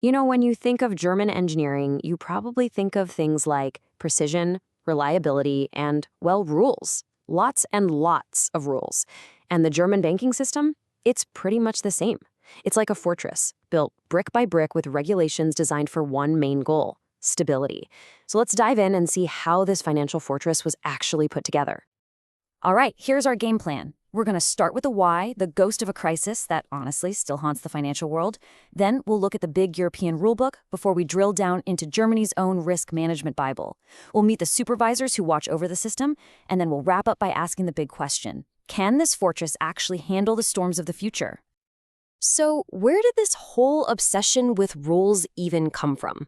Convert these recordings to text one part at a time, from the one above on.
When you think of German engineering, you probably think of things like precision, reliability, and, well, rules. Lots and lots of rules. And the German banking system? It's pretty much the same. It's like a fortress, built brick by brick with regulations designed for one main goal: stability. So let's dive in and see how this financial fortress was actually put together. All right, here's our game plan. We're going to start with the why, the ghost of a crisis that honestly still haunts the financial world. Then we'll look at the big European rulebook before we drill down into Germany's own risk management Bible. We'll meet the supervisors who watch over the system, and then we'll wrap up by asking the big question: can this fortress actually handle the storms of the future? So where did this whole obsession with rules even come from?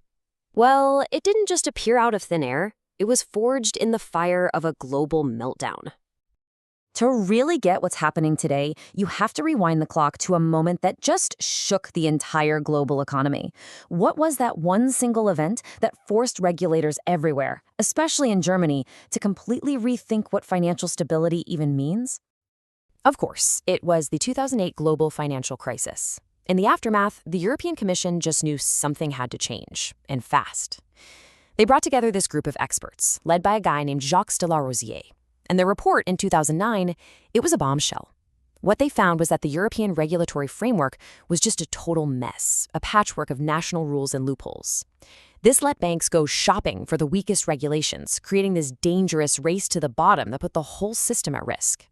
Well, it didn't just appear out of thin air. It was forged in the fire of a global meltdown. To really get what's happening today, you have to rewind the clock to a moment that just shook the entire global economy. What was that one single event that forced regulators everywhere, especially in Germany, to completely rethink what financial stability even means? Of course, it was the 2008 global financial crisis. In the aftermath, the European Commission just knew something had to change, and fast. They brought together this group of experts, led by a guy named Jacques de Larosière. And their report in 2009, it was a bombshell. What they found was that the European regulatory framework was just a total mess, a patchwork of national rules and loopholes. This let banks go shopping for the weakest regulations, creating this dangerous race to the bottom that put the whole system at risk.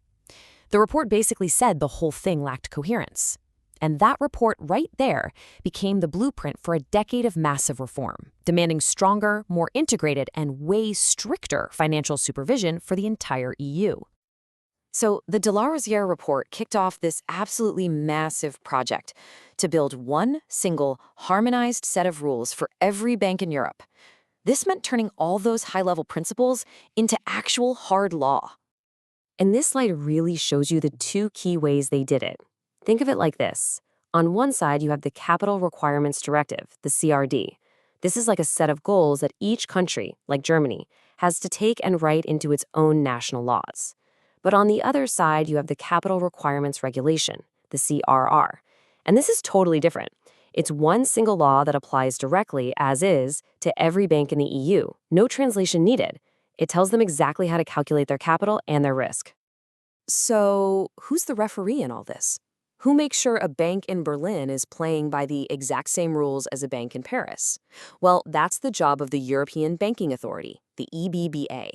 The report basically said the whole thing lacked coherence. And that report right there became the blueprint for a decade of massive reform, demanding stronger, more integrated, and way stricter financial supervision for the entire EU. So the de Larosière report kicked off this absolutely massive project to build one single, harmonized set of rules for every bank in Europe. This meant turning all those high-level principles into actual hard law. And this slide really shows you the two key ways they did it. Think of it like this. On one side, you have the Capital Requirements Directive, the CRD. This is like a set of goals that each country, like Germany, has to take and write into its own national laws. But on the other side, you have the Capital Requirements Regulation, the CRR. And this is totally different. It's one single law that applies directly, as is, to every bank in the EU. No translation needed. It tells them exactly how to calculate their capital and their risk. So, who's the referee in all this? Who makes sure a bank in Berlin is playing by the exact same rules as a bank in Paris? Well, that's the job of the European Banking Authority, the EBBA.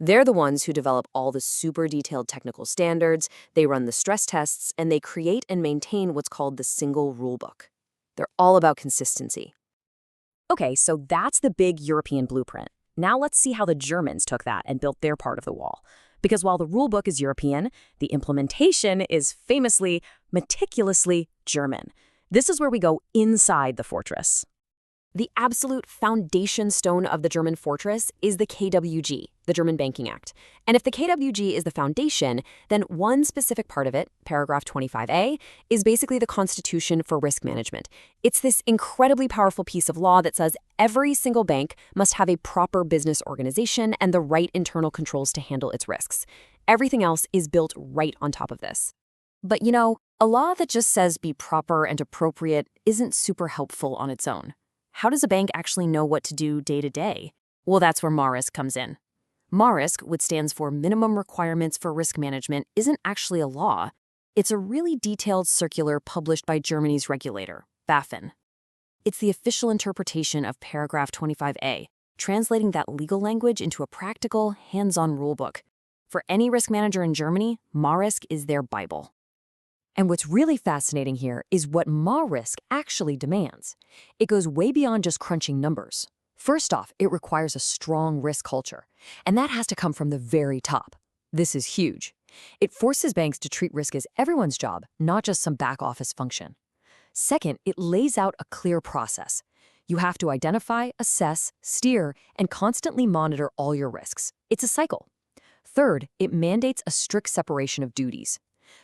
They're the ones who develop all the super detailed technical standards, they run the stress tests, and they create and maintain what's called the single rulebook. They're all about consistency. Okay, so that's the big European blueprint. Now let's see how the Germans took that and built their part of the wall. Because while the rulebook is European, the implementation is famously, meticulously German. This is where we go inside the fortress. The absolute foundation stone of the German fortress is the KWG, the German Banking Act. And if the KWG is the foundation, then one specific part of it, paragraph 25A, is basically the constitution for risk management. It's this incredibly powerful piece of law that says every single bank must have a proper business organization and the right internal controls to handle its risks. Everything else is built right on top of this. But a law that just says be proper and appropriate isn't super helpful on its own. How does a bank actually know what to do day to day? Well, that's where MARISC comes in. MARISC, which stands for Minimum Requirements for Risk Management, isn't actually a law. It's a really detailed circular published by Germany's regulator, BaFin. It's the official interpretation of paragraph 25A, translating that legal language into a practical, hands-on rulebook. For any risk manager in Germany, MARISC is their Bible. And what's really fascinating here is what MARISC actually demands. It goes way beyond just crunching numbers. First off, it requires a strong risk culture, and that has to come from the very top. This is huge. It forces banks to treat risk as everyone's job, not just some back office function. Second, it lays out a clear process. You have to identify, assess, steer, and constantly monitor all your risks. It's a cycle. Third, it mandates a strict separation of duties.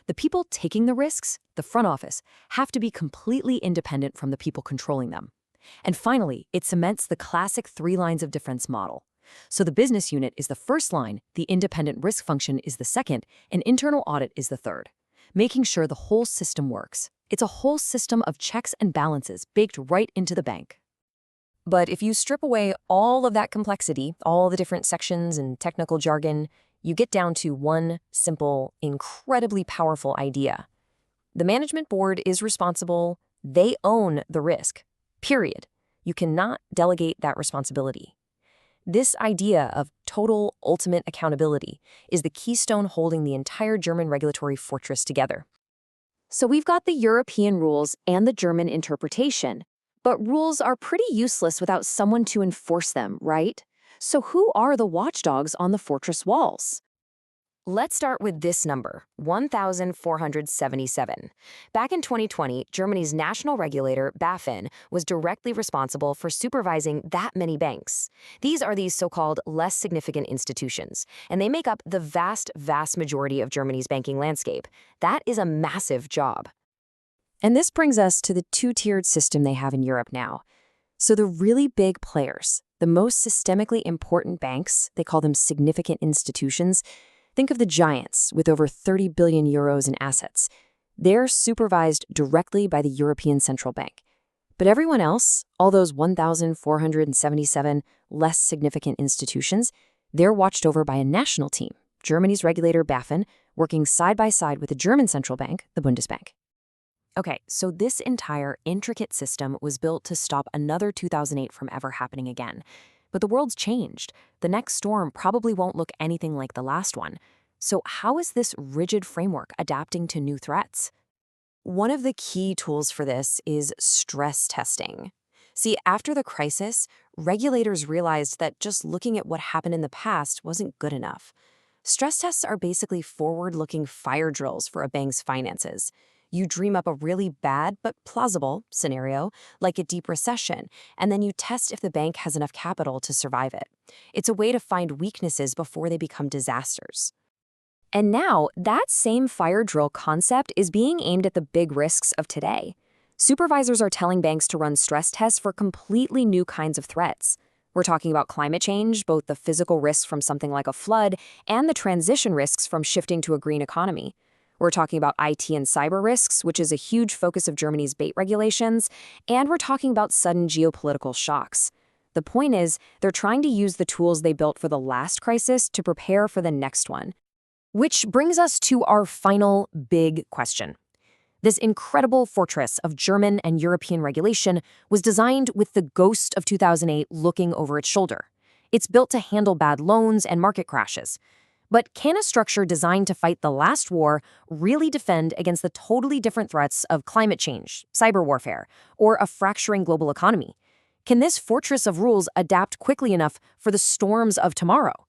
The people taking the risks, the front office, have to be completely independent from the people controlling them. And finally, it cements the classic 3 lines of defense model. So the business unit is the first line, the independent risk function is the second, and internal audit is the third, making sure the whole system works. It's a whole system of checks and balances baked right into the bank. But if you strip away all of that complexity, all the different sections and technical jargon, you get down to one simple, incredibly powerful idea. The management board is responsible. They own the risk. Period. You cannot delegate that responsibility. This idea of total ultimate accountability is the keystone holding the entire German regulatory fortress together. So we've got the European rules and the German interpretation. But rules are pretty useless without someone to enforce them, right? So who are the watchdogs on the fortress walls? Let's start with this number, 1,477. Back in 2020, Germany's national regulator, BaFin, was directly responsible for supervising that many banks. These are these so-called less significant institutions, and they make up the vast majority of Germany's banking landscape. That is a massive job. And this brings us to the two-tiered system they have in Europe now. So the really big players, the most systemically important banks, they call them significant institutions. Think of the giants with over 30 billion euros in assets. They're supervised directly by the European Central Bank. But everyone else, all those 1,477 less significant institutions, they're watched over by a national team, Germany's regulator BaFin, working side by side with the German central bank, the Bundesbank. Okay, so this entire intricate system was built to stop another 2008 from ever happening again. But the world's changed. The next storm probably won't look anything like the last one. So how is this rigid framework adapting to new threats? One of the key tools for this is stress testing. See, after the crisis, regulators realized that just looking at what happened in the past wasn't good enough. Stress tests are basically forward-looking fire drills for a bank's finances. You dream up a really bad but plausible scenario, like a deep recession, and then you test if the bank has enough capital to survive it. It's a way to find weaknesses before they become disasters. And now, that same fire drill concept is being aimed at the big risks of today. Supervisors are telling banks to run stress tests for completely new kinds of threats. We're talking about climate change, both the physical risks from something like a flood and the transition risks from shifting to a green economy. We're talking about IT and cyber risks, which is a huge focus of Germany's BaFin regulations, and we're talking about sudden geopolitical shocks. The point is, they're trying to use the tools they built for the last crisis to prepare for the next one. Which brings us to our final big question. This incredible fortress of German and European regulation was designed with the ghost of 2008 looking over its shoulder. It's built to handle bad loans and market crashes. But can a structure designed to fight the last war really defend against the totally different threats of climate change, cyber warfare, or a fracturing global economy? Can this fortress of rules adapt quickly enough for the storms of tomorrow?